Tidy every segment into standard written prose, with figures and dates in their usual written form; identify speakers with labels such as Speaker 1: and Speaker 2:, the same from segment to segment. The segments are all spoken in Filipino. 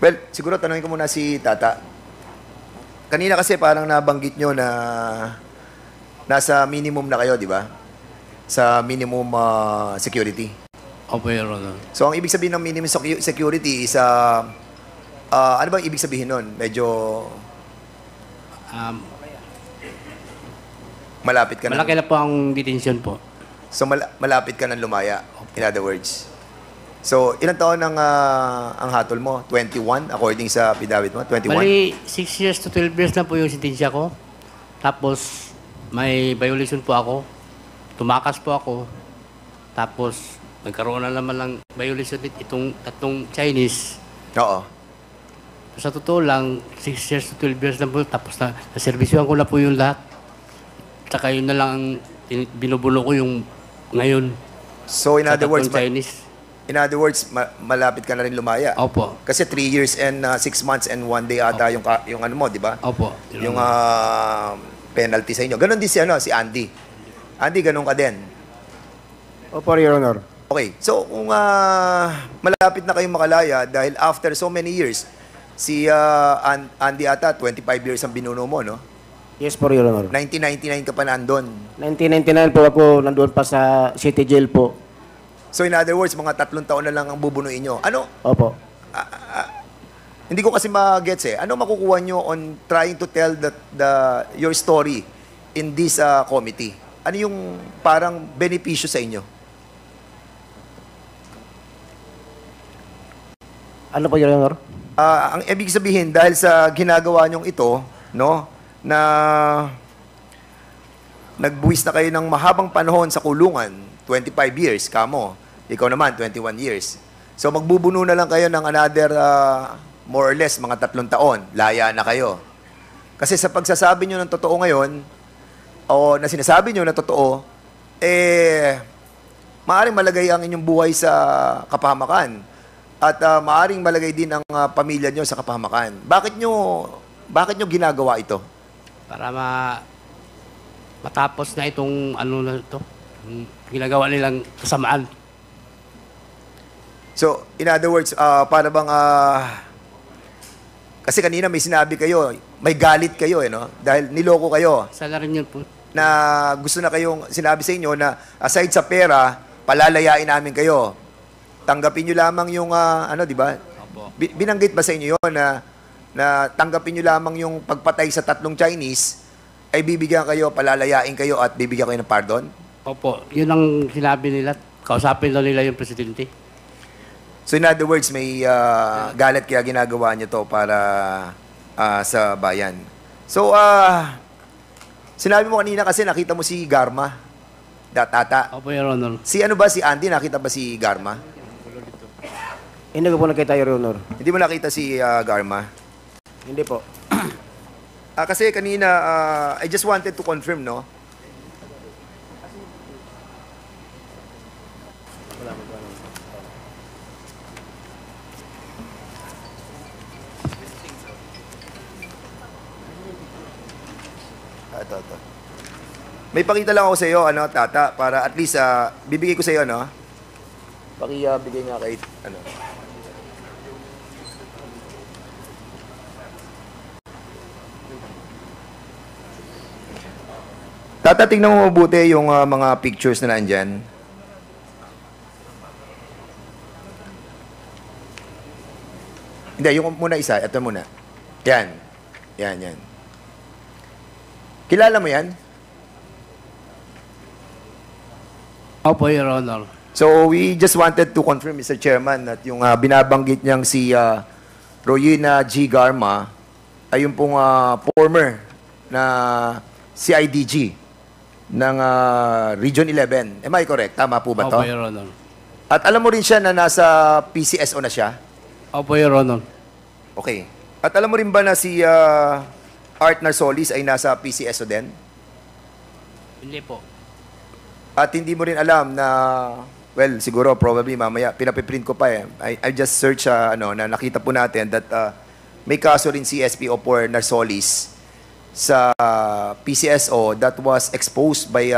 Speaker 1: Well, siguro tanongin ko muna si Tata. Kanina kasi parang nabanggit nyo na nasa minimum na kayo, di ba? Sa minimum security.
Speaker 2: Opo, Your Honor.
Speaker 1: So, ang ibig sabihin ng minimum security is, ano bang ibig sabihin nun? Medyo malapit ka na.
Speaker 2: Malaki na po ang detention po.
Speaker 1: So, malapit ka ng lumaya, in other words. So, ilang taon ang hatol mo? 21, according sa affidavit mo? 21?
Speaker 2: Bali, 6 years to 12 years na po yung sentensya ko. Tapos, may violation po ako. Tumakas po ako. Tapos, nagkaroon na naman ng violation itong tatlong Chinese.
Speaker 1: Oo.
Speaker 2: Sa totoo lang, 6 years to 12 years na po. Tapos, naservisyohan ko na po yung lahat. Tsaka yun na lang ang binubulo ko yung ngayon.
Speaker 1: So, in other words,
Speaker 2: Chinese.
Speaker 1: Malapit ka na rin lumaya.
Speaker 2: Opo.
Speaker 1: Kasi 3 years and 6 months and 1 day ata yung ano mo, di ba?
Speaker 2: Opo.
Speaker 1: Yung penalty sa inyo. Ganon din si Andy. Andy, ganon ka din.
Speaker 3: Opo, Your Honor.
Speaker 1: Okay. So, kung malapit na kayong makalaya dahil after so many years, si Andy ata, 25 years ang binuno mo, no?
Speaker 3: Yes po, Your Honor.
Speaker 1: 1999 ka pa nandun.
Speaker 3: 1999 po ako nandun pa sa City Jail po.
Speaker 1: So, in other words, mga 3 taon na lang ang bubunuin nyo. Ano?
Speaker 3: Opo.
Speaker 1: Hindi ko kasi ma-gets eh. Ano makukuha nyo on trying to tell your story in this committee? Ano yung parang benepisyo sa inyo?
Speaker 3: Ano po, Your Honor?
Speaker 1: Ang ibig sabihin, dahil sa ginagawa nyong ito, no, na nagbuwis na kayo ng mahabang panahon sa kulungan, 25 years, kamo. Ikaw naman, 21 years. So, magbubuno na lang kayo ng another, more or less, mga 3 taon. Laya na kayo. Kasi sa pagsasabi nyo ng totoo ngayon, o na sinasabi nyo na totoo, maaaring malagay ang inyong buhay sa kapahamakan. At maaaring malagay din ang pamilya nyo sa kapahamakan. Bakit nyo ginagawa ito?
Speaker 2: Para matapos na itong ano na ito, ginagawa nilang kasamaan.
Speaker 1: So, in other words, para bang, kasi kanina may sinabi kayo, may galit kayo, no? Dahil niloko kayo.
Speaker 2: Sana rin yun po.
Speaker 1: Na gusto na kayong, sinabi sa inyo na aside sa pera, palalayain namin kayo. Tanggapin nyo lamang yung, di ba?
Speaker 2: Opo.
Speaker 1: Binanggit ba sa inyo yun na tanggapin nyo lamang yung pagpatay sa 3 Chinese, ay bibigyan kayo, palalayain kayo at bibigyan kayo ng pardon?
Speaker 2: Opo, yun ang sinabi nila. Kausapin daw nila yung presidente.
Speaker 1: So in other words, may galit kaya ginagawa niyo to para sa bayan. So, sinabi mo kanina kasi nakita mo si Garma, Tata.
Speaker 2: Opo, Your Honor.
Speaker 1: Si ano ba, si Andy, nakita ba si Garma?
Speaker 3: Hindi ko po nakita, Your Honor.
Speaker 1: Hindi mo nakita si Garma?
Speaker 3: Hindi po.
Speaker 1: Kasi kanina, I just wanted to confirm, no? Ito. May pakita lang ako sa iyo, Tata, para at least bibigay ko sa iyo, no? Bigay nga kay Tata, tingnan mo mabuti yung mga pictures na nandyan. Hindi, yung muna isa. Ito muna. Yan. Kilala mo yan?
Speaker 2: Opo, Your Honor.
Speaker 1: So, we just wanted to confirm, Mr. Chairman, that yung binabanggit niyang si Royina G. Garma ay yung pong former na CIDG ng Region 11. Am I correct? Tama po ba to?
Speaker 2: Opo, Your Honor.
Speaker 1: At alam mo rin siya na nasa PCSO na siya?
Speaker 2: Opo, Your Honor.
Speaker 1: Okay. At alam mo rin ba na si Art Narsolis ay nasa PCSO din?
Speaker 2: Hindi po.
Speaker 1: At hindi mo rin alam na, well, siguro, probably, mamaya, pinapiprint ko pa eh. I just search, na nakita po natin that may kaso rin si SPO4 Narsolis sa PCSO that was exposed by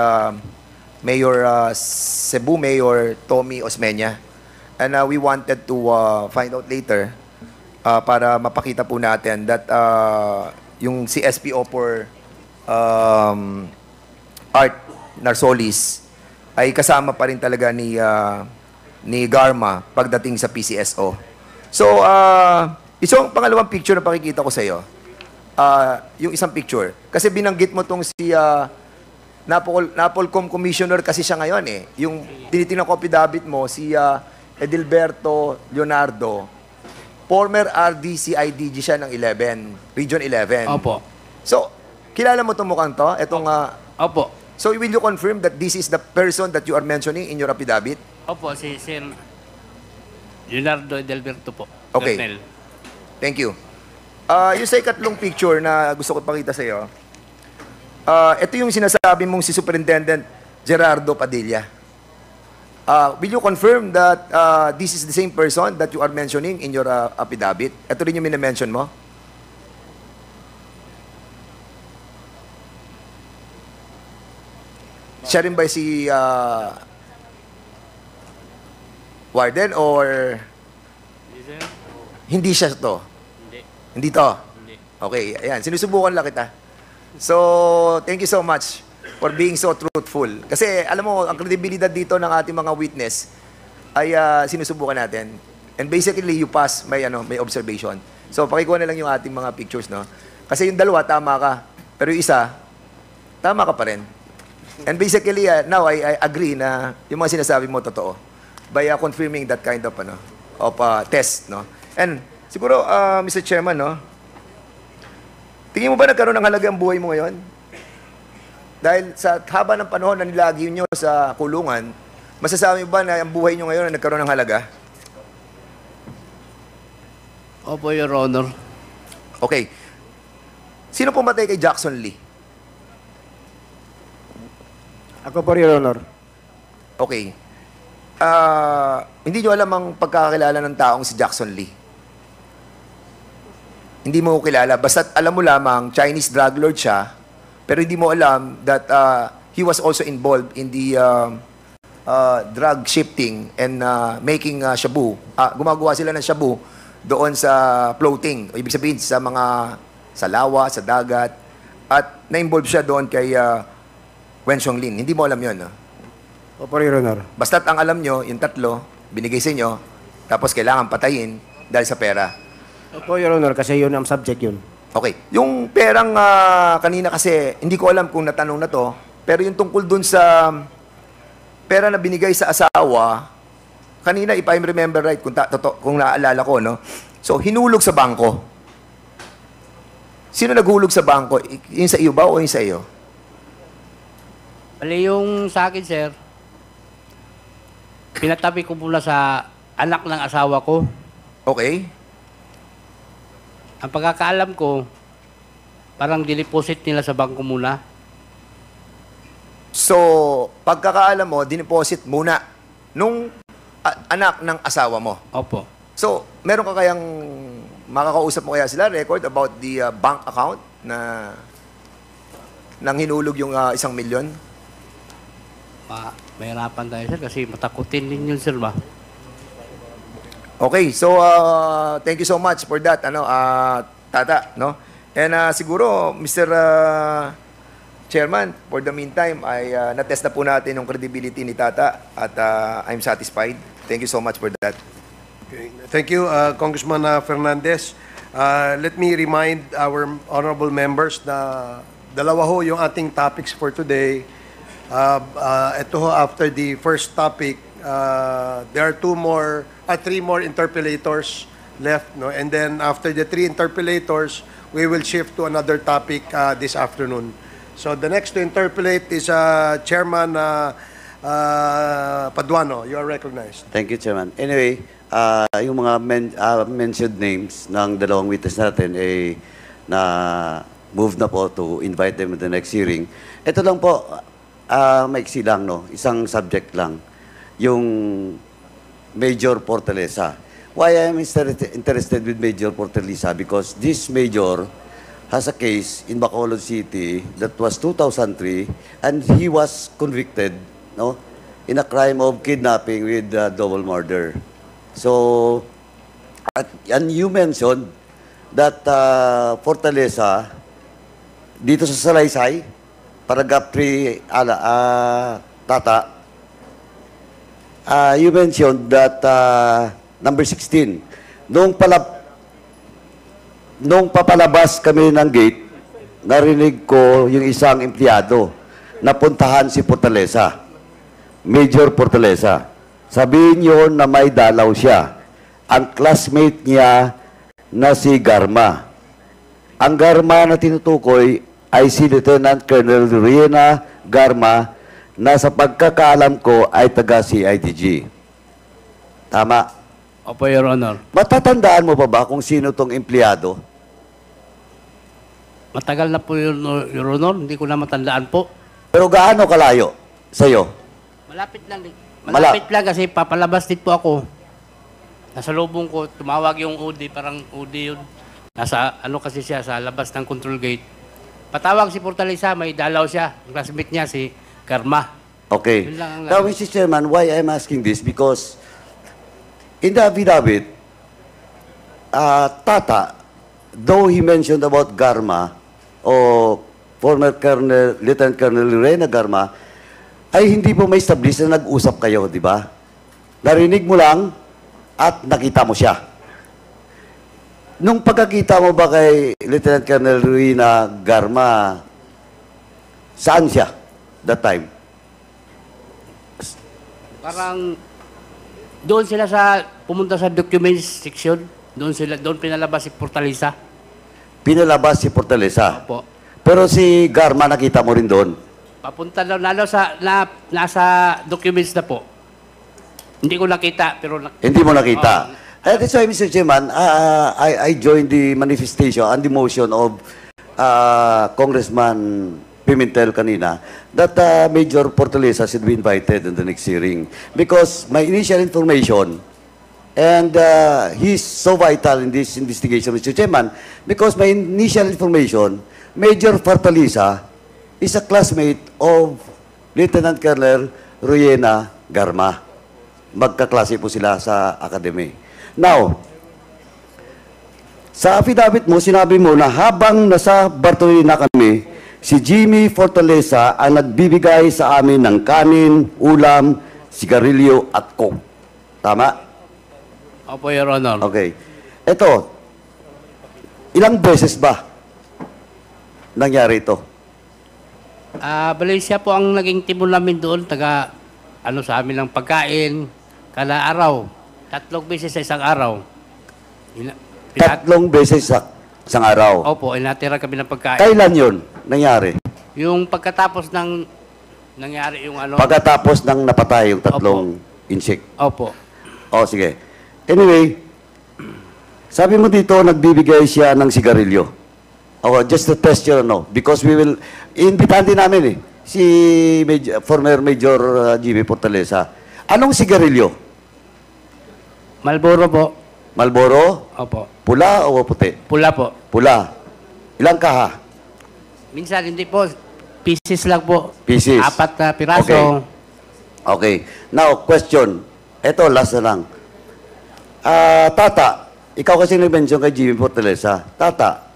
Speaker 1: Mayor Cebu Mayor Tommy Osmeña. And we wanted to find out later para mapakita po natin that yung si SPO for Art Narsolis ay kasama pa rin talaga ni Garma pagdating sa PCSO. So, isang pangalawang picture na pakikita ko sa iyo. Yung isang picture. Kasi binanggit mo tong si Napolcom Commissioner kasi siya ngayon eh. Yung tinitingnan ko affidavit mo, si Edilberto Leonardo, former RDCIDG siya ng 11, Region 11.
Speaker 2: Opo.
Speaker 1: So, kilala mo itong mukhang to? Itong,
Speaker 2: Opo.
Speaker 1: so, will you confirm that this is the person that you are mentioning in your affidavit?
Speaker 2: Opo, si Sir Leonardo Edelberto po.
Speaker 1: Okay.
Speaker 2: Colonel.
Speaker 1: Thank you. Yung sa ikatlong picture na gusto ko pakita sa iyo, ito yung sinasabi mong si Superintendent Gerardo Padilla. Will you confirm that this is the same person that you are mentioning in your affidavit? Ito rin yung minamention mo? Siya rin ba si Warden or
Speaker 2: Yes, sir?
Speaker 1: hindi siya to?
Speaker 2: Hindi.
Speaker 1: Hindi to?
Speaker 2: Hindi.
Speaker 1: Okay, ayan. Sinusubukan lang kita. So, thank you so much for being so truthful. Kasi, alam mo, ang kredibilidad dito ng ating mga witness ay sinusubukan natin. And basically, you pass may observation. So, pakikuha na lang yung ating mga pictures, no? Kasi yung dalawa, tama ka. Pero yung isa, tama ka pa rin. And basically, now, I agree na yung mga sinasabi mo, totoo. By confirming that kind of, test, no? And, siguro, Mr. Chairman, no? Tingin mo ba nagkaroon ng halaga ang buhay mo ngayon? Dahil sa haba ng panahon na nilagay nyo sa kulungan, masasabi mo ba na ang buhay nyo ngayon na nagkaroon ng halaga?
Speaker 2: Opo, Your Honor.
Speaker 1: Okay. Sino pumatay kay Jackson Lee?
Speaker 3: Ako po, Your Honor.
Speaker 1: Okay. Hindi nyo alam ang pagkakakilala ng taong si Jackson Lee. Hindi mo kilala. Basta alam mo lamang, Chinese drug lord siya, pero hindi mo alam that he was also involved in the drug shifting and making shabu. Gumagawa sila ng shabu doon sa floating. O ibig sabihin, sa lawa, sa dagat. At na-involve siya doon kay Wen Xiongling. Hindi mo alam yun, no?
Speaker 3: Opo, Your Honor.
Speaker 1: Basta't ang alam nyo, yung tatlo, binigay sa inyo, tapos kailangan patayin dahil sa pera.
Speaker 3: Opo, Your Honor, kasi yun ang subject yun.
Speaker 1: Okay. Yung perang kanina kasi, hindi ko alam kung natanong na to, pero yung tungkol dun sa pera na binigay sa asawa, kanina, if I remember right, kung naalala ko, no? So, hinulog sa bangko. Sino naghulog sa bangko? Yung sa iyo ba o yung sa iyo?
Speaker 2: Bali yung sa akin, sir, pinatabi ko muna sa anak ng asawa ko.
Speaker 1: Okay.
Speaker 2: Ang pagkakaalam ko, parang dineposit nila sa bangko muna.
Speaker 1: So, pagkakaalam mo, dineposit muna nung anak ng asawa mo.
Speaker 2: Opo.
Speaker 1: So, meron ka kayang makakausap mo kaya sila record about the bank account na nang hinulog yung 1 milyon?
Speaker 2: Mahirapan tayo, sir, kasi matakutin din yun, sir, ba?
Speaker 1: Okay, so thank you so much for that, Tata, no? And siguro, Mr. Chairman, for the meantime, ay na-test na po natin yung credibility ni Tata at I'm satisfied. Thank you so much for that.
Speaker 4: Okay. Thank you, Congressman Fernandez. Let me remind our honorable members na dalawa ho yung ating topics for today. Ito ho, after the first topic, there are 3 more interpellators left, no? And then after the 3 interpellators, we will shift to another topic this afternoon. So the next to interpellate is Chairman Paduano. You are recognized.
Speaker 5: Thank you, Chairman. Anyway, yung mga mentioned names ng dalawang witness natin na move na po to invite them to the next hearing. Ito lang po, maiksi lang, no? Isang subject lang. Yung Major Fortaleza. Why I am interested with Major Fortaleza? Because this Major has a case in Bacolod City that was 2003 and he was convicted, no, in a crime of kidnapping with double murder. So, And you mentioned that Fortaleza, dito sa Salaysay, paragraph 3, Tata, you mentioned that number 16, nung papalabas kami ng gate, narinig ko yung isang empleyado na puntahan si Fortaleza, Major Fortaleza. Sabihin niyo na may dalaw siya. Ang classmate niya na si Garma. Ang Garma na tinutukoy ay si Lieutenant Colonel Riena Garma na sa pagkakaalam ko ay taga CIDG. Tama?
Speaker 2: Opo, Your Honor.
Speaker 5: Matatandaan mo ba kung sino tong empleyado?
Speaker 2: Matagal na po, Your Honor. Hindi ko na matandaan po.
Speaker 5: Pero gaano kalayo sa'yo?
Speaker 2: Malapit lang. Malapit lang kasi papalabas din po ako. Nasa lubong ko, tumawag yung OD, parang OD yun. Nasa, ano kasi siya, sa labas ng control gate. Patawag si Fortaleza, may dalaw siya. Ang classmate niya, si Karma.
Speaker 5: Okay.
Speaker 2: Yun lang ang-
Speaker 5: Now, Mr. Chairman, why I'm asking this? Because in the affidavit, Tata, though he mentioned about Garma, o former Colonel, Lieutenant Colonel Reyna Garma, ay hindi po may establish na nag-usap kayo, di ba? Narinig mo lang at nakita mo siya. Nung pagkakita mo ba kay Lieutenant Colonel Reyna Garma, saan siya that time?
Speaker 2: Parang doon sila pumunta sa documents section. Doon pinalabas si Fortaleza.
Speaker 5: Pinalabas si Fortaleza.
Speaker 2: Opo.
Speaker 5: Pero si Garma nakita mo rin doon.
Speaker 2: Papunta daw, nasa documents na po. Hindi ko nakita, pero...
Speaker 5: Hindi mo nakita. That's why, Mr. Chairman, I joined the manifestation and the motion of Congressman Pimentel kanina that Major Fortaleza should be invited in the next hearing. Because my initial information, and he's so vital in this investigation, Mr. Chairman, because my initial information, Major Fortaleza is a classmate of Lieutenant Colonel Ruyena Garma. Magkaklase po sila sa academy. Now, sa affidavit mo, sinabi mo na habang nasa Bartolina kami, si Jimmy Fortaleza ang nagbibigay sa amin ng kanin, ulam, sigarilyo at coke. Tama?
Speaker 2: Opo, Your Honor.
Speaker 5: Okay. Ito, ilang beses ba nangyari ito?
Speaker 2: Bali siya po ang naging timon namin doon, sa amin ng pagkain, kada araw. 3 beses sa isang araw.
Speaker 5: 3 beses sa isang araw.
Speaker 2: Opo, inatira kami ng pagkain.
Speaker 5: Kailan yun nangyari?
Speaker 2: Yung pagkatapos ng nangyari yung ano.
Speaker 5: Pagkatapos ng napatay yung 3 insect.
Speaker 2: Opo.
Speaker 5: Oh, sige. Anyway, sabi mo dito, nagbibigay siya ng sigarilyo. Oh, just to test your no. Because we will, imbitahan din namin si former Major Jimmy Fortaleza. Anong sigarilyo?
Speaker 2: Marlboro po.
Speaker 5: Marlboro?
Speaker 2: Opo.
Speaker 5: Pula o puti?
Speaker 2: Pula po.
Speaker 5: Pula. Ilang kaha?
Speaker 2: Minsan hindi po. Pieces lang po.
Speaker 5: Pieces.
Speaker 2: 4 na piraso.
Speaker 5: Okay. Now, question. Ito, last na lang. Tata, ikaw kasi nag-mention kay Jimmy Fortaleza. Tata,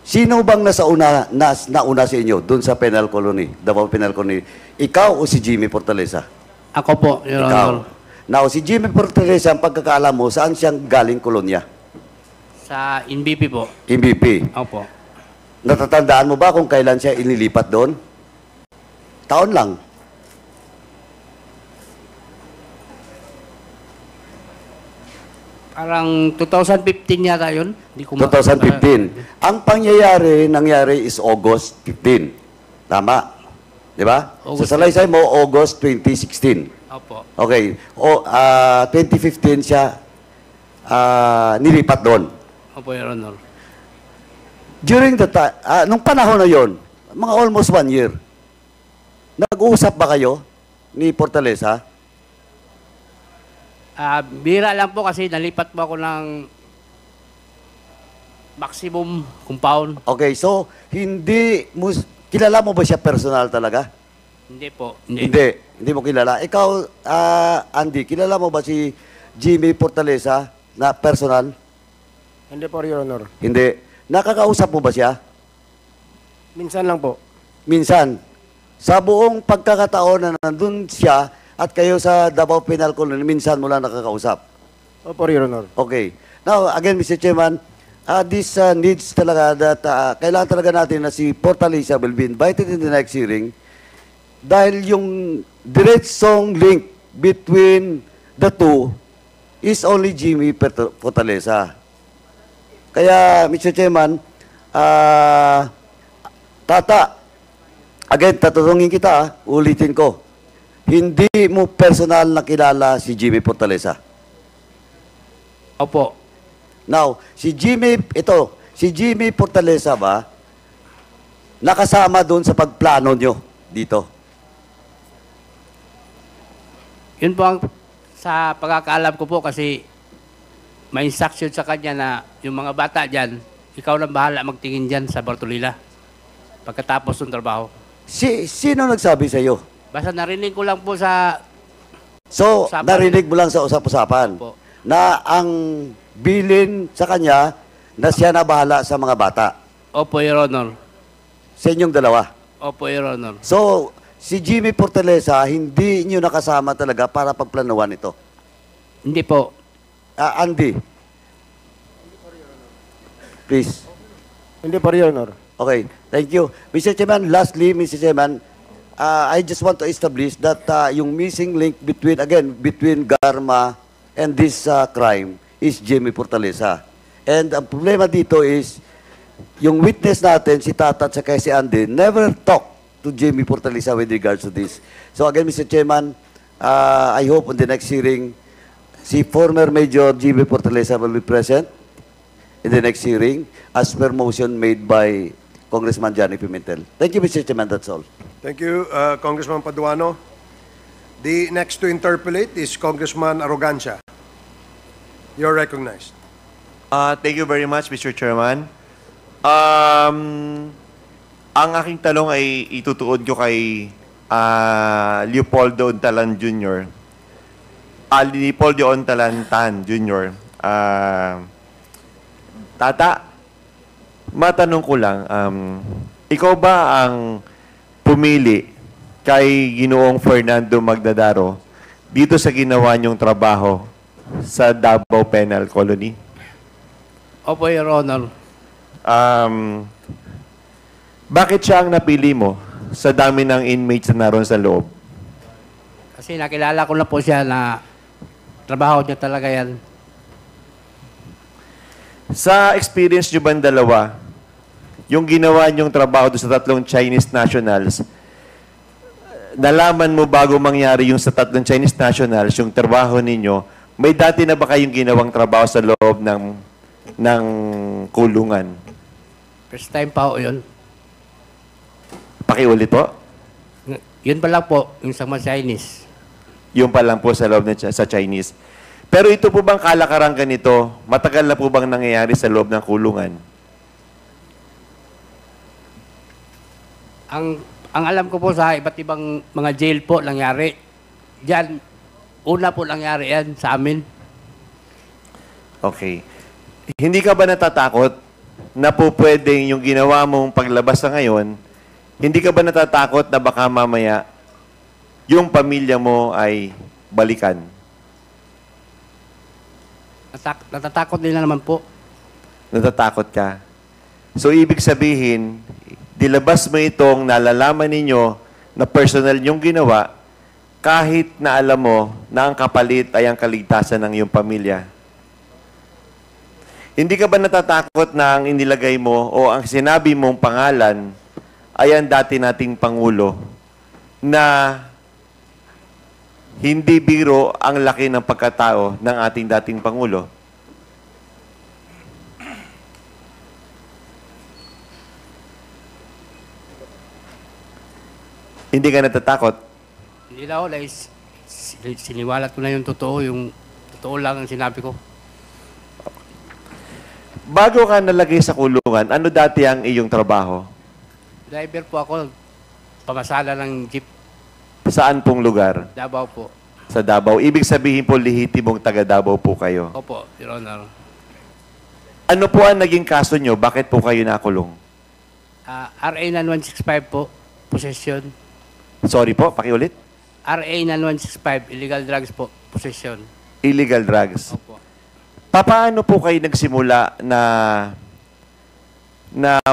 Speaker 5: sino bang nauna sa inyo doon sa penal colony, Davao Penal Colony? Ikaw o si Jimmy Fortaleza?
Speaker 2: Ako po, Your
Speaker 5: Ikaw.
Speaker 2: Honor.
Speaker 5: Now, si Jimmy Fortaleza, ang pagkakaalam mo, saan siyang galing kolonya?
Speaker 2: Sa NBP po.
Speaker 5: MVP.
Speaker 2: Opo.
Speaker 5: Natatandaan mo ba kung kailan siya inilipat doon? Taon lang.
Speaker 2: Parang 2015 yata yun. Hindi ko
Speaker 5: 2015. Ang nangyari is August 15. Tama? Di ba? Sa
Speaker 2: August.
Speaker 5: salaysay mo, August 2016.
Speaker 2: Opo.
Speaker 5: Okay. 2015 siya nilipat doon.
Speaker 2: Opo, Your Honor.
Speaker 5: During the time, nung panahon na yon, mga almost 1 year, nag-uusap ba kayo ni Fortaleza?
Speaker 2: Bira lang po kasi nalipat po ako ng maximum compound.
Speaker 5: Okay, so kilala mo ba siya personal talaga?
Speaker 2: Hindi po.
Speaker 5: Hindi mo kilala. Ikaw, Andy, kilala mo ba si Jimmy Fortaleza na personal?
Speaker 3: Hindi po, Your Honor.
Speaker 5: Hindi. Nakakausap mo ba siya?
Speaker 3: Minsan lang po.
Speaker 5: Minsan. Sa buong pagkakataon na nandun siya at kayo sa Davao Penal Colony, minsan mo lang nakakausap.
Speaker 3: Opo, Your Honor.
Speaker 5: Okay. Now, again, Mr. Chairman, this needs talaga that kailangan talaga natin na si Fortaleza will be invited in the next hearing dahil yung diretsong link between the two is only Jimmy Fortaleza. Kaya, Mr. Chairman, Tata, again, tatanungin kita, ulitin ko. Hindi mo personal na kilala si Jimmy Fortaleza.
Speaker 2: Opo.
Speaker 5: Now, si Jimmy Fortaleza ba, nakasama doon sa pagplano nyo dito?
Speaker 2: Yun po ang sa pagkakaalam ko po kasi may instruction sa kanya na yung mga bata dyan, ikaw lang bahala magtingin dyan sa Bartolila pagkatapos ng trabaho.
Speaker 5: Sino nagsabi sa iyo?
Speaker 2: Basta narinig ko lang po sa
Speaker 5: So,
Speaker 2: Usapan.
Speaker 5: narinig mo lang sa usap-usapan
Speaker 2: Po.
Speaker 5: na ang bilin sa kanya na siya na bahala sa mga bata.
Speaker 2: Opo, Your Honor.
Speaker 5: Sa inyong dalawa.
Speaker 2: Opo, Your Honor.
Speaker 5: So, si Jimmy Fortaleza, hindi nyo nakasama talaga para pagplanuhan ito.
Speaker 2: Hindi po.
Speaker 5: Andy. Please.
Speaker 3: Hindi po, Your Honor.
Speaker 5: Okay, thank you. Mr. Chairman, lastly, Mr. Chairman, I just want to establish that yung missing link between Garma and this crime is Jimmy Fortaleza. And ang problema dito is, yung witness natin, si Tata at saka si Andy, never talk to Jimmy Fortaleza with regards to this. So again, Mr. Chairman, I hope on the next hearing, si former Major Jimmy Fortaleza will be present in the next hearing as per motion made by Congressman Johnny Pimentel. Thank you, Mr. Chairman. That's all.
Speaker 4: Thank you, Congressman Paduano. The next to interpolate is Congressman Arrogancia. You're recognized.
Speaker 6: Thank you very much, Mr. Chairman. Ang aking talong ay itutuon ko kay Leopoldo Ontalan Jr. Leopoldo Ontalan Tan Jr. Tata, matanong ko lang, ikaw ba ang pumili kay Ginoong Fernando Magdadaro dito sa ginawa niyong trabaho sa Davao Penal Colony?
Speaker 2: Opo, Your Honor.
Speaker 6: Bakit siya ang napili mo sa dami ng inmates na naroon sa loob?
Speaker 2: Kasi nakilala ko na po siya na trabaho niya talaga yan.
Speaker 6: Sa experience nyo ba ang dalawa, yung ginawa niyong trabaho doon sa tatlong Chinese nationals, nalaman mo bago mangyari yung sa tatlong Chinese nationals, yung trabaho ninyo, may dati na ba kayong ginawang trabaho sa loob ng kulungan?
Speaker 2: First time pa ho yun.
Speaker 6: Pakiulit po.
Speaker 2: Yun pa lang po, yung sa mga Chinese.
Speaker 6: Yung pa lang po sa loob sa Chinese. Pero ito po bang kalakaran ganito, matagal na po bang nangyayari sa loob ng kulungan?
Speaker 2: Ang alam ko po sa iba't ibang mga jail po nangyari. Diyan, una po nangyari yan sa amin.
Speaker 6: Okay. Hindi ka ba natatakot na po pwedeng yung ginawa mong paglabas sa ngayon, hindi ka ba natatakot na baka mamaya yung pamilya mo ay balikan?
Speaker 2: Natatakot din na naman po.
Speaker 6: Natatakot ka. So, ibig sabihin, dilabas mo itong nalalaman ninyo na personal yung ginawa kahit na alam mo na ang kapalit ay ang kaligtasan ng iyong pamilya. Hindi ka ba natatakot na ang inilagay mo o ang sinabi mong pangalan ay ang dati nating Pangulo na hindi biro ang laki ng pagkatao ng ating dating Pangulo? Hindi ka natatakot?
Speaker 2: Hindi na ako, siniwalat ko na yung totoo lang ang sinabi ko.
Speaker 6: Bago ka nalagay sa kulungan, ano dati ang iyong trabaho?
Speaker 2: Driver po ako, pamasala ng jeep,
Speaker 6: Saan pong lugar?
Speaker 2: Davao po.
Speaker 6: sa Davao. Ibig sabihin po, lehitimong taga Davao po kayo.
Speaker 2: Opo, Your Honor.
Speaker 6: Ano po ang naging kaso nyo? Bakit po kayo nakulong?
Speaker 2: RA 9165 po, possession.
Speaker 6: Sorry po, pakiulit.
Speaker 2: RA 9165, illegal drugs po, possession.
Speaker 6: Illegal drugs.
Speaker 2: Opo.
Speaker 6: Paano po kayo nagsimula na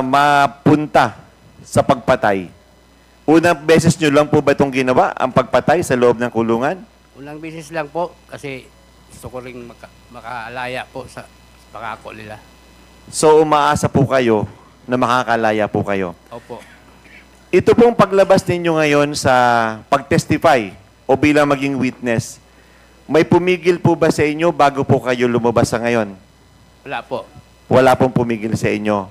Speaker 6: mapunta sa pagpatay? Unang beses nyo lang po ba itong ginawa, ang pagpatay sa loob ng kulungan?
Speaker 2: Unang beses lang po kasi gusto ko rin makalaya po sa pangako nila.
Speaker 6: So umaasa po kayo na makakalaya po kayo.
Speaker 2: Opo.
Speaker 6: Ito pong paglabas ninyo ngayon sa pag-testify o bilang maging witness, may pumigil po ba sa inyo bago po kayo lumabas sa ngayon?
Speaker 2: Wala po.
Speaker 6: Wala pong pumigil sa inyo.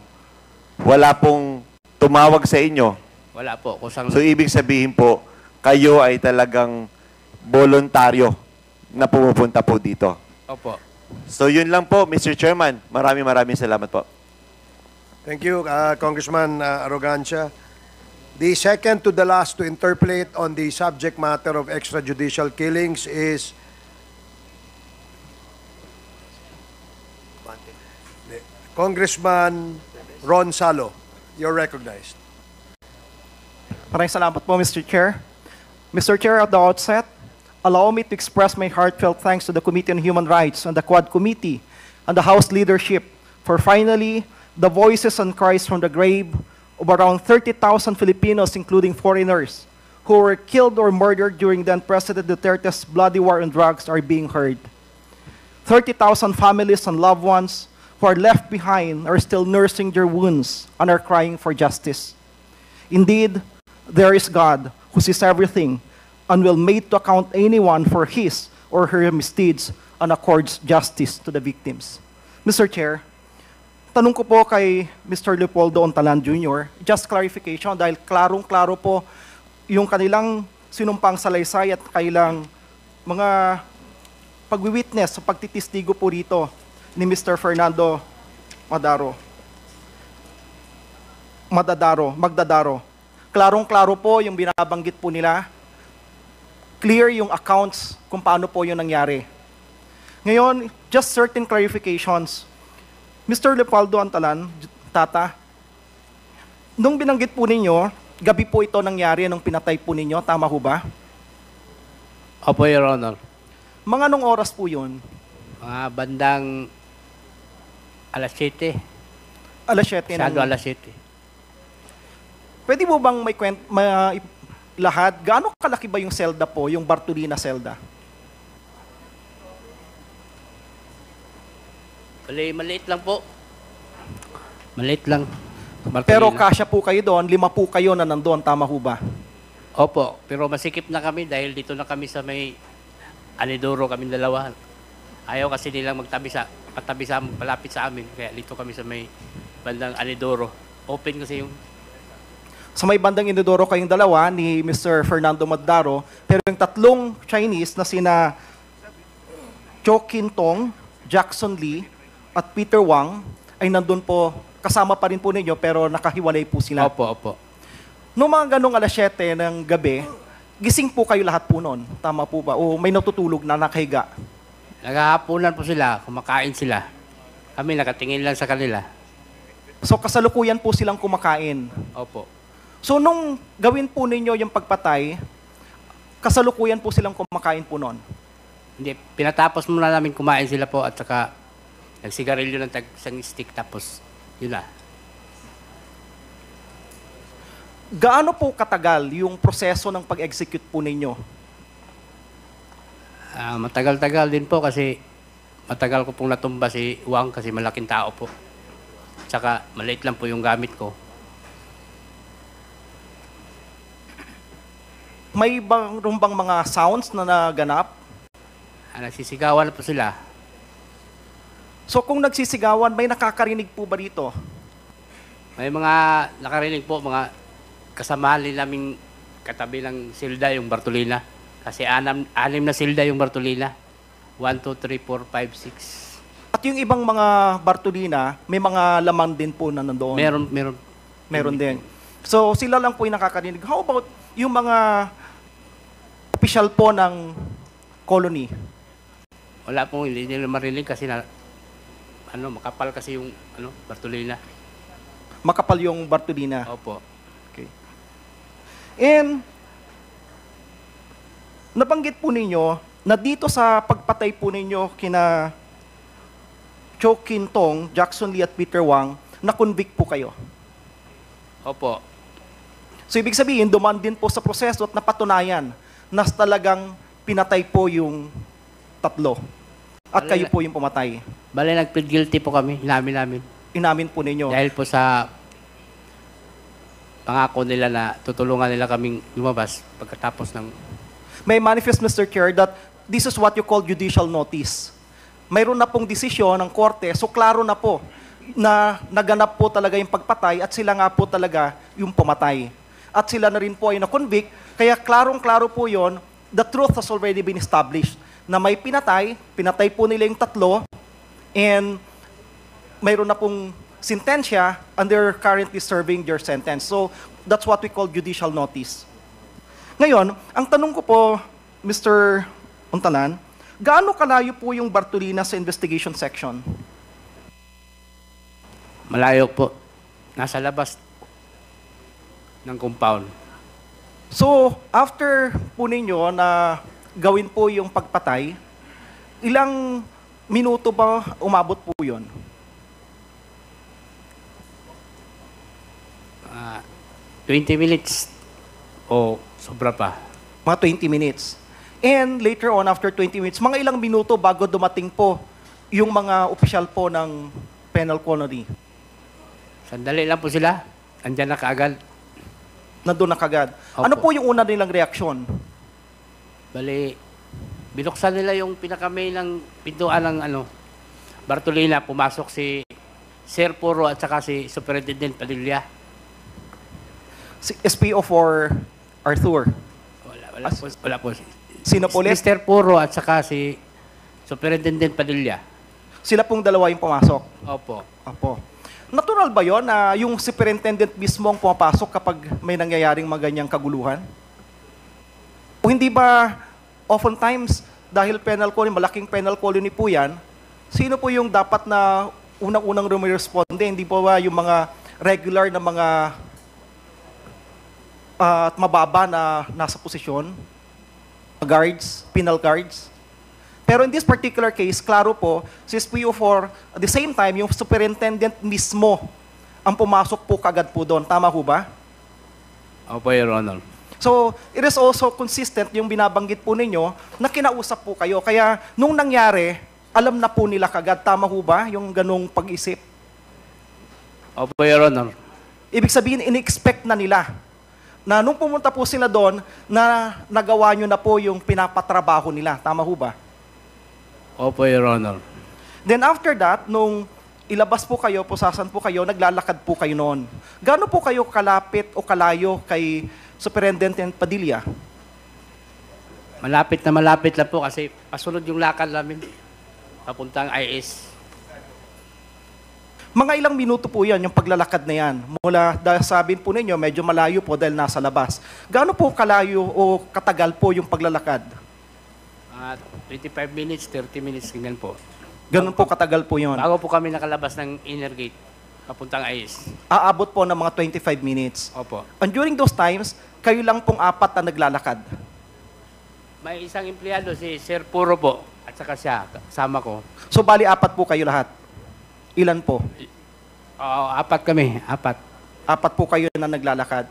Speaker 6: Wala pong tumawag sa inyo.
Speaker 2: Wala po.
Speaker 6: So ibig sabihin po, kayo ay talagang voluntaryo na pumupunta po dito.
Speaker 2: Opo.
Speaker 6: So yun lang po, Mr. Chairman. Maraming salamat po.
Speaker 4: Thank you, Congressman Arrogancia. The second to the last to interpolate on the subject matter of extrajudicial killings is Congressman Ron Salo. You're recognized.
Speaker 7: Maraming salamat po, Mr. Chair. Mr. Chair, at the outset, allow me to express my heartfelt thanks to the Committee on Human Rights and the Quad Committee and the House leadership for finally the voices and cries from the grave of around 30,000 Filipinos, including foreigners, who were killed or murdered during then President Duterte's bloody war on drugs are being heard. 30,000 families and loved ones who are left behind are still nursing their wounds and are crying for justice. Indeed, there is God who sees everything and will make to account anyone for his or her misdeeds and accords justice to the victims. Mr. Chair, tanong ko po kay Mr. Leopoldo Ontalan Jr., just clarification dahil klarong-klaro po yung kanilang sinumpang salaysay at kailang mga pag-witness sa pagtitistigo po rito ni Mr. Fernando Magdadaro. Klarong-klaro po yung binabanggit po nila. Clear yung accounts kung paano po yun nangyari. Ngayon, just certain clarifications. Mr. Leopoldo Antalan, Tata, nung binanggit po ninyo, gabi po ito nangyari nung pinatay po ninyo, tama ho ba?
Speaker 2: Opo, Your Honor.
Speaker 7: Mga anong oras po yun?
Speaker 2: Mga bandang alas 7.
Speaker 7: Alas 7
Speaker 2: Masyado alas 7.
Speaker 7: Pwede mo bang may lahad? Gaano kalaki ba yung selda po, yung Bartolina selda?
Speaker 2: Maliit lang po. Maliit lang.
Speaker 7: Pero
Speaker 2: Bartolina.
Speaker 7: kasya po kayo doon, 5 po kayo na nandoon, tama ho ba?
Speaker 2: Opo, pero masikip na kami dahil dito na kami sa may Anidoro, kami dalawa. Ayaw kasi nilang palapit sa amin. Kaya dito kami sa may bandang Anidoro. Open kasi yung...
Speaker 7: Sa may bandang Inodoro kayong dalawa ni Mr. Fernando Magdadaro, pero yung tatlong Chinese na sina Cho Kin Tong, Jackson Lee, at Peter Wang ay nandun po, kasama pa rin po ninyo pero nakahiwalay po sila.
Speaker 2: Opo.
Speaker 7: Noong mga ganong alas 7 ng gabi, gising po kayo lahat po noon. Tama po ba? O may natutulog na nakahiga?
Speaker 2: Naghahapunan po sila, kumakain sila. Kami nakatingin lang sa kanila.
Speaker 7: So kasalukuyan po silang kumakain.
Speaker 2: Opo.
Speaker 7: So nung gawin po ninyo yung pagpatay, kasalukuyan po silang kumakain po noon.
Speaker 2: Hindi, pinatapos muna namin kumain sila po at saka nagsigarilyo ng isang stick tapos yun na.
Speaker 7: Gaano po katagal yung proseso ng pag-execute po ninyo?
Speaker 2: Matagal-tagal din po kasi matagal ko pong natumba si Wang kasi malaking tao po. Tsaka maliit lang po yung gamit ko.
Speaker 7: May bang mga sounds na naganap?
Speaker 2: Nagsisigawan na po sila.
Speaker 7: So kung nagsisigawan, may nakakarinig po ba dito?
Speaker 2: May mga nakarinig po, mga kasamahan namin katabi ng silda, yung Bartolina. Kasi anim na silda yung Bartolina. 1, 2, 3, 4, 5, 6.
Speaker 7: At yung ibang mga Bartolina, may mga laman din po na nandoon? Meron din. So sila lang po yung nakakarinig. How about yung mga official po ng colony?
Speaker 2: Wala pong, hindi nila marinig kasi makapal kasi yung, Bartolina.
Speaker 7: Makapal yung Bartolina.
Speaker 2: Opo.
Speaker 7: Okay. And, nabanggit po ninyo na dito sa pagpatay po ninyo kina Cho Kin Tong, Jackson Lee at Peter Wang, na-convict po kayo.
Speaker 2: Opo.
Speaker 7: So, ibig sabihin, dumaan din po sa proseso at napatunayan na talagang pinatay po yung tatlo. At kayo po yung pumatay.
Speaker 2: Bale, nag-plead guilty po kami. Inamin namin.
Speaker 7: Inamin po ninyo.
Speaker 2: Dahil po sa pangako nila na tutulungan nila kaming lumabas pagkatapos ng...
Speaker 7: May manifest, Mr. Chair, that this is what you call judicial notice. Mayroon na pong desisyon ng korte, so klaro na po na naganap po talaga yung pagpatay at sila nga po talaga yung pumatay. At sila na rin po ay na-convict, kaya klarong-klaro po yon, the truth has already been established na may pinatay po nila yung tatlo, and mayroon na pong sentensya and they're currently serving their sentence. So, that's what we call judicial notice. Ngayon, ang tanong ko po, Mr. Untalan, gaano kalayo po yung Bartolina sa investigation section?
Speaker 2: Malayo po. Nasa labas ng compound.
Speaker 7: So, after po ninyo na gawin po yung pagpatay, ilang minuto ba umabot po yun?
Speaker 2: 20 minutes o sobra pa.
Speaker 7: Mga 20 minutes. And later on, after 20 minutes, mga ilang minuto bago dumating po yung mga opisyal po ng penal colony.
Speaker 2: Sandali lang po sila. Andyan na kaagad.
Speaker 7: Nandun na kagad.
Speaker 2: Opo.
Speaker 7: Ano po yung una nilang reaksyon?
Speaker 2: Bali, binuksan nila yung pinaka-main ng pintuan ng Bartolina. Pumasok si Sir Puro at saka si Superintendent Padilla.
Speaker 7: Si SPO4 Arthur.
Speaker 2: Wala po.
Speaker 7: Sino po ulit?
Speaker 2: Mr. Puro at saka si Superintendent Padilla.
Speaker 7: Sila pong dalawa yung pumasok.
Speaker 2: Opo.
Speaker 7: Opo. Natural ba yon na yung superintendent mismo ang pumapasok kapag may nangyayaring maganyang kaguluhan? O hindi ba oftentimes, dahil penal colony, malaking penal colony po yan, sino po yung dapat na unang-unang rumiresponde? Hindi po ba yung mga regular na mga at mababa na nasa posisyon? Guards, penal guards? Pero in this particular case, klaro po, si SPO4, at the same time, yung superintendent mismo ang pumasok po kagad po doon. Tama ho ba?
Speaker 2: Opo, Your Honor.
Speaker 7: So, it is also consistent yung binabanggit po ninyo na kinausap po kayo. Kaya, nung nangyari, alam na po nila kagad. Tama ho ba yung ganong pag-isip?
Speaker 2: Opo, Your Honor.
Speaker 7: Ibig sabihin, in-expect na nila na nung pumunta po sila doon, na nagawa nyo na po yung pinapatrabaho nila. Tama ho ba?
Speaker 2: Opo, Your Honor.
Speaker 7: Then after that, nung ilabas po kayo, pusasan po kayo, naglalakad po kayo noon. Gaano po kayo kalapit o kalayo kay Superintendent Padilla?
Speaker 2: Malapit na malapit lang po kasi pasunod yung lakad namin. Papuntang IS.
Speaker 7: Mga ilang minuto po yan, yung paglalakad na yan. Mula, dahil sabihin po ninyo, medyo malayo po dahil nasa labas. Gaano po kalayo o katagal po yung paglalakad?
Speaker 2: 25 minutes, 30 minutes, ganyan po.
Speaker 7: Ganun po katagal po yun.
Speaker 2: Bago po kami nakalabas ng inner gate, papuntang IS.
Speaker 7: Aabot po ng mga 25 minutes.
Speaker 2: Opo.
Speaker 7: And during those times, kayo lang pong apat na naglalakad.
Speaker 2: May isang empleyado, si Sir Puro po, at saka siya, kasama ko.
Speaker 7: So, bali apat po kayo lahat. Ilan po?
Speaker 2: Apat kami, apat.
Speaker 7: Apat po kayo na naglalakad.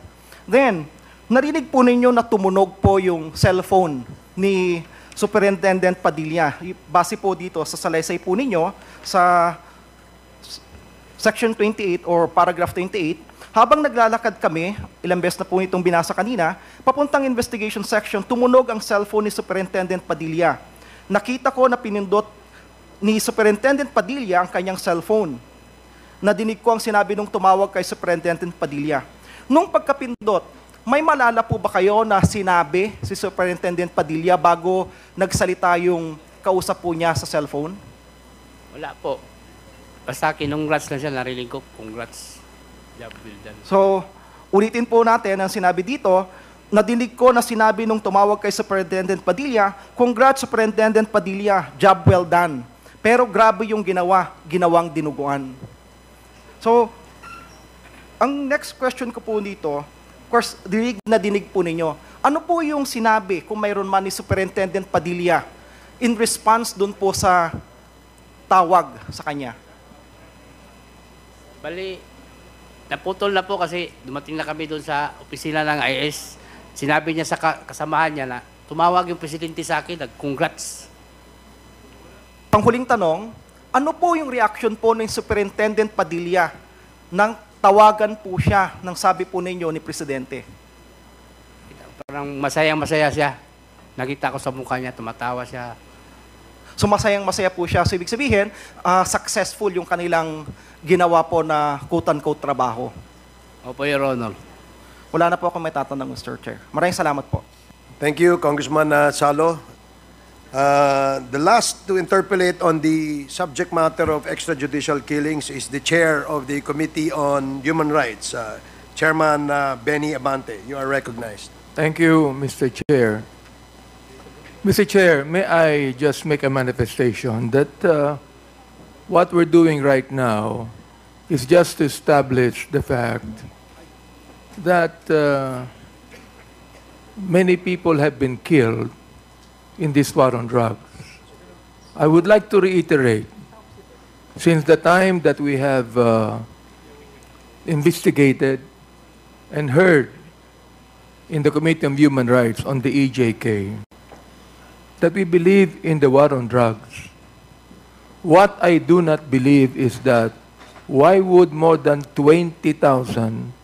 Speaker 7: Then, narinig po ninyo na tumunog po yung cellphone ni Superintendent Padilla. Base po dito sa salaysay po ninyo sa Section 28 or Paragraph 28, habang naglalakad kami, ilang beses na po itong binasa kanina, papuntang investigation section, tumunog ang cellphone ni Superintendent Padilla. Nakita ko na pinindot ni Superintendent Padilla ang kanyang cellphone. Nadinig ko ang sinabi nung tumawag kay Superintendent Padilla. Nung pagkapindot, may malala po ba kayo na sinabi si Superintendent Padilla bago nagsalita yung kausap po niya sa cellphone?
Speaker 2: Wala po. Basta congrats lang siya, narinig ko, congrats. Job well done.
Speaker 7: So, ulitin po natin ang sinabi dito, nadinig ko na sinabi nung tumawag kay Superintendent Padilla, "Congrats, Superintendent Padilla, job well done." Pero grabe yung ginawang dinuguan. So, ang next question ko po dito, of course, dinig po ninyo. Ano po yung sinabi kung mayroon man ni Superintendent Padilla in response dun po sa tawag sa kanya?
Speaker 2: Bali, naputol na po kasi dumating na kami doon sa opisina ng IS. Sinabi niya sa kasamahan niya na tumawag yung presidente sa akin, nag-congrats.
Speaker 7: Panghuling tanong, ano po yung reaction po ng Superintendent Padilla nang tawagan po siya ng sabi po ninyo ni Presidente?
Speaker 2: Parang masayang-masaya siya. Nakita ko sa mukha niya, tumatawa siya.
Speaker 7: So masayang-masaya po siya. So ibig sabihin, successful yung kanilang ginawa po na quote-unquote trabaho.
Speaker 2: Opo, Your Honor.
Speaker 7: Wala na po akong may tatanong, Mr. Chair. Maraming salamat po.
Speaker 4: Thank you, Congressman Salo. The last to interpolate on the subject matter of extrajudicial killings is the chair of the Committee on Human Rights, Chairman Benny Abante. You are recognized.
Speaker 8: Thank you, Mr. Chair. Mr. Chair, may I just make a manifestation that what we're doing right now is just to establish the fact that many people have been killed in this war on drugs. I would like to reiterate, since the time that we have investigated and heard in the Committee on Human Rights on the EJK, that we believe in the war on drugs. What I do not believe is that why would more than 20,000